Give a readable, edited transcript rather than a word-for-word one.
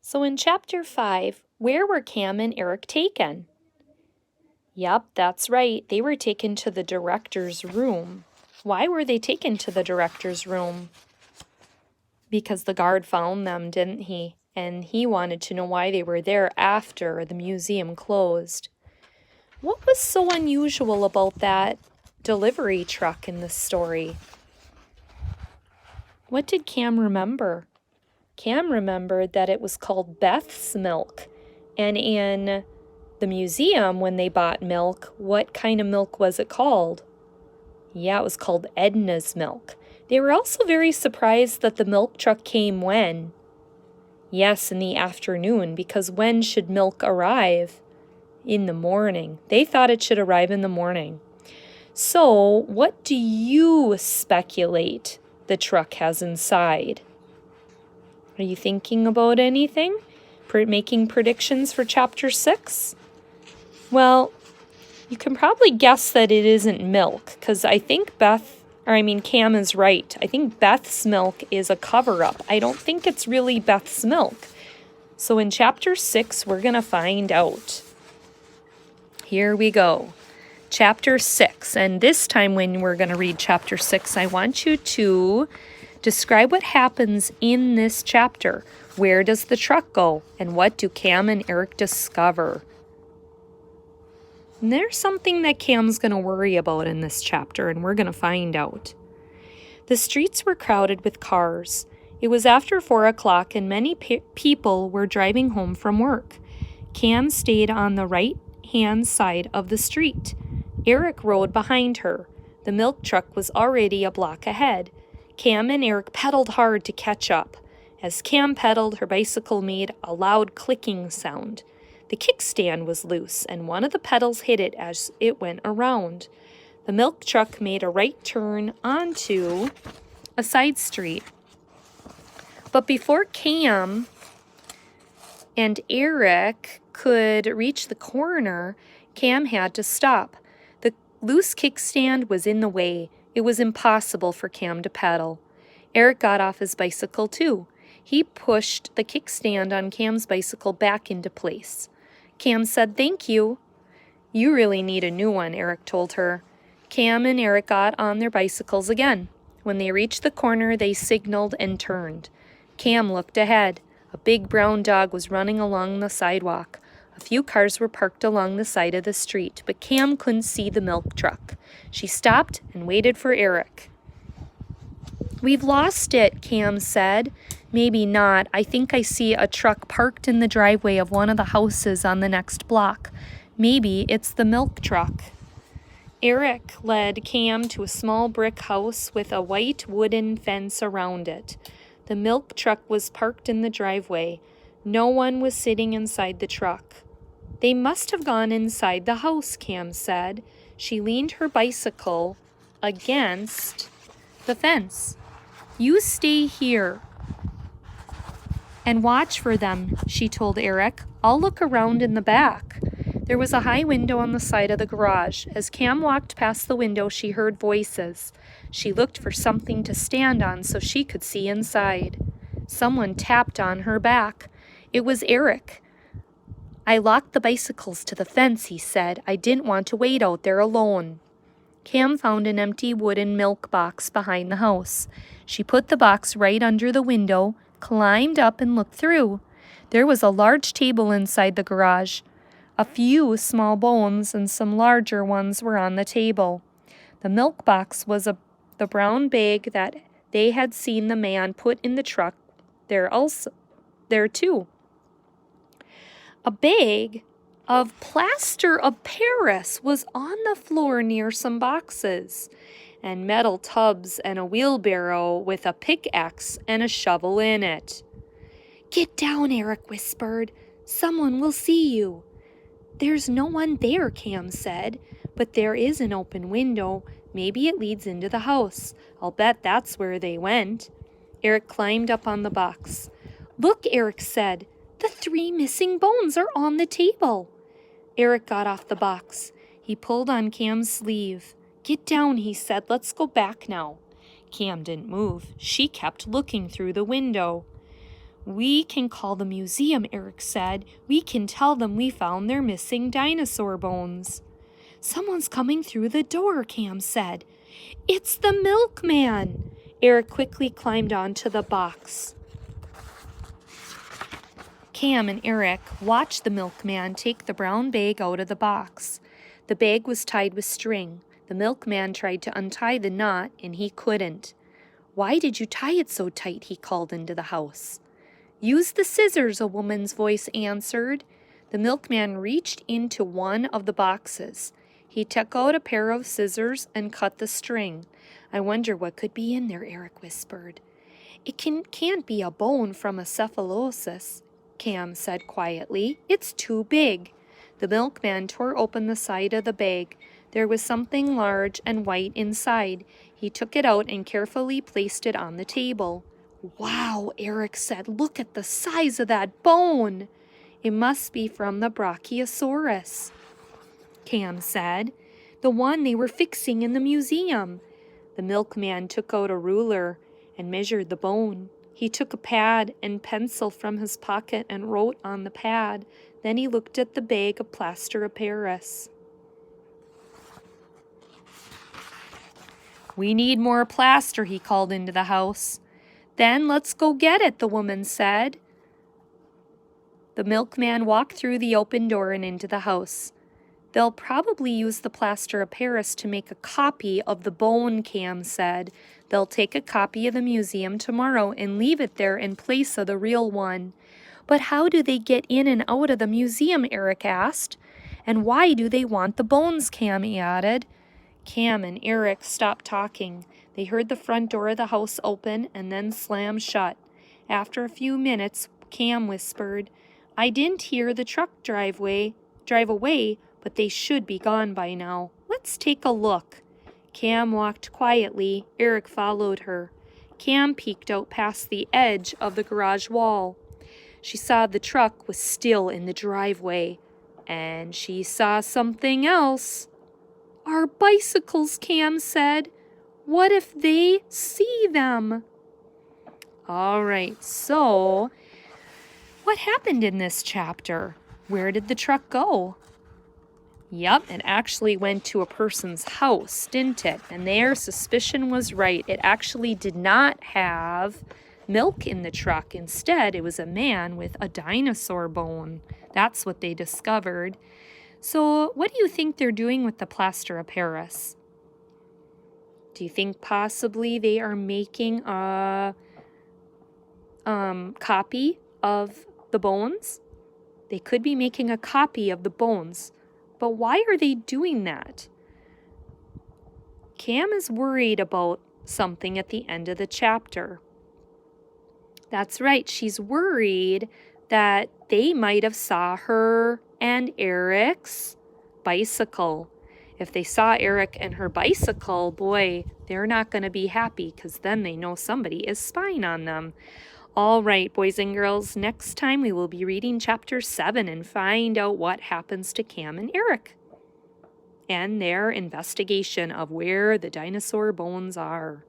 So in Chapter 5, where were Cam and Eric taken? Yep, that's right. They were taken to the director's room. Why were they taken to the director's room? Because the guard found them, didn't he? And he wanted to know why they were there after the museum closed. What was so unusual about that delivery truck in this story? What did Cam remember? Cam remembered that it was called Beth's milk. And in the museum, when they bought milk, what kind of milk was it called? Yeah, it was called Edna's milk. They were also very surprised that the milk truck came when? Yes, in the afternoon, because when should milk arrive? In the morning. They thought it should arrive in the morning. So, what do you speculate the truck has inside? Are you thinking about anything? Making predictions for Chapter 6? Well, you can probably guess that it isn't milk, because I think Cam is right. I think Beth's milk is a cover-up. I don't think it's really Beth's milk. So in Chapter 6, we're going to find out. Here we go. Chapter 6. And this time when we're going to read Chapter 6, I want you to describe what happens in this chapter. Where does the truck go? And what do Cam and Eric discover? And there's something that Cam's going to worry about in this chapter, and we're going to find out. The streets were crowded with cars. It was after 4 o'clock, and many people were driving home from work. Cam stayed on the right-hand side of the street. Eric rode behind her. The milk truck was already a block ahead. Cam and Eric pedaled hard to catch up. As Cam pedaled, her bicycle made a loud clicking sound. The kickstand was loose, and one of the pedals hit it as it went around. The milk truck made a right turn onto a side street. But before Cam and Eric could reach the corner, Cam had to stop. The loose kickstand was in the way. It was impossible for Cam to pedal. Eric got off his bicycle too. He pushed the kickstand on Cam's bicycle back into place. Cam said, "Thank you." "You really need a new one," Eric told her. Cam and Eric got on their bicycles again. When they reached the corner, they signaled and turned. Cam looked ahead. A big brown dog was running along the sidewalk. A few cars were parked along the side of the street, but Cam couldn't see the milk truck. She stopped and waited for Eric. "We've lost it," Cam said. "Maybe not. I think I see a truck parked in the driveway of one of the houses on the next block. Maybe it's the milk truck." Eric led Cam to a small brick house with a white wooden fence around it. The milk truck was parked in the driveway. No one was sitting inside the truck. "They must have gone inside the house," Cam said. She leaned her bicycle against the fence. "You stay here and watch for them," she told Eric. "I'll look around in the back." There was a high window on the side of the garage. As Cam walked past the window, she heard voices. She looked for something to stand on so she could see inside. Someone tapped on her back. It was Eric. "I locked the bicycles to the fence," he said. "I didn't want to wait out there alone." Cam found an empty wooden milk box behind the house. She put the box right under the window, climbed up and looked through. There was a large table inside the garage. A few small bones and some larger ones were on the table. The milk box was the brown bag that they had seen the man put in the truck there too. A bag of plaster of Paris was on the floor near some boxes, and metal tubs and a wheelbarrow with a pickaxe and a shovel in it. "Get down," Eric whispered. "Someone will see you." "There's no one there," Cam said, "but there is an open window. Maybe it leads into the house. I'll bet that's where they went." Eric climbed up on the box. "Look," Eric said, "the 3 missing bones are on the table." Eric got off the box. He pulled on Cam's sleeve. "Get down," he said. "Let's go back now." Cam didn't move. She kept looking through the window. We can call the museum, Eric said. We can tell them we found their missing dinosaur bones. Someone's coming through the door, Cam said. It's the milkman. Eric quickly climbed onto the box. Cam and Eric watched the milkman take the brown bag out of the box. The bag was tied with string. The milkman tried to untie the knot, and he couldn't. Why did you tie it so tight? He called into the house. Use the scissors, a woman's voice answered. The milkman reached into one of the boxes. He took out a pair of scissors and cut the string. I wonder what could be in there, Eric whispered. It can't be a bone from a cephalosis, Cam said quietly. It's too big. The milkman tore open the side of the bag. There was something large and white inside. He took it out and carefully placed it on the table. Wow, Eric said, look at the size of that bone. It must be from the Brachiosaurus, Cam said, the one they were fixing in the museum. The milkman took out a ruler and measured the bone. He took a pad and pencil from his pocket and wrote on the pad. Then he looked at the bag of plaster of Paris. We need more plaster, he called into the house. Then let's go get it, the woman said. The milkman walked through the open door and into the house. They'll probably use the plaster of Paris to make a copy of the bone, Cam said. They'll take a copy of the museum tomorrow and leave it there in place of the real one. But how do they get in and out of the museum, Eric asked. And why do they want the bones, Cam added. Cam and Eric stopped talking. They heard the front door of the house open and then slam shut. After a few minutes, Cam whispered, I didn't hear the truck drive away, but they should be gone by now. Let's take a look. Cam walked quietly. Eric followed her. Cam peeked out past the edge of the garage wall. She saw the truck was still in the driveway. And she saw something else. Our bicycles, Cam said. What if they see them? All right, so what happened in this chapter? Where did the truck go? Yep, it actually went to a person's house, didn't it? And their suspicion was right. It actually did not have milk in the truck. Instead, it was a man with a dinosaur bone. That's what they discovered. So what do you think they're doing with the plaster of Paris? Do you think possibly they are making a copy of the bones? They could be making a copy of the bones. But why are they doing that? Cam is worried about something at the end of the chapter. That's right, she's worried that they might have saw her and Eric's bicycle. If they saw Eric and her bicycle, boy, they're not going to be happy because then they know somebody is spying on them. All right, boys and girls, next time we will be reading chapter 7 and find out what happens to Cam and Eric and their investigation of where the dinosaur bones are.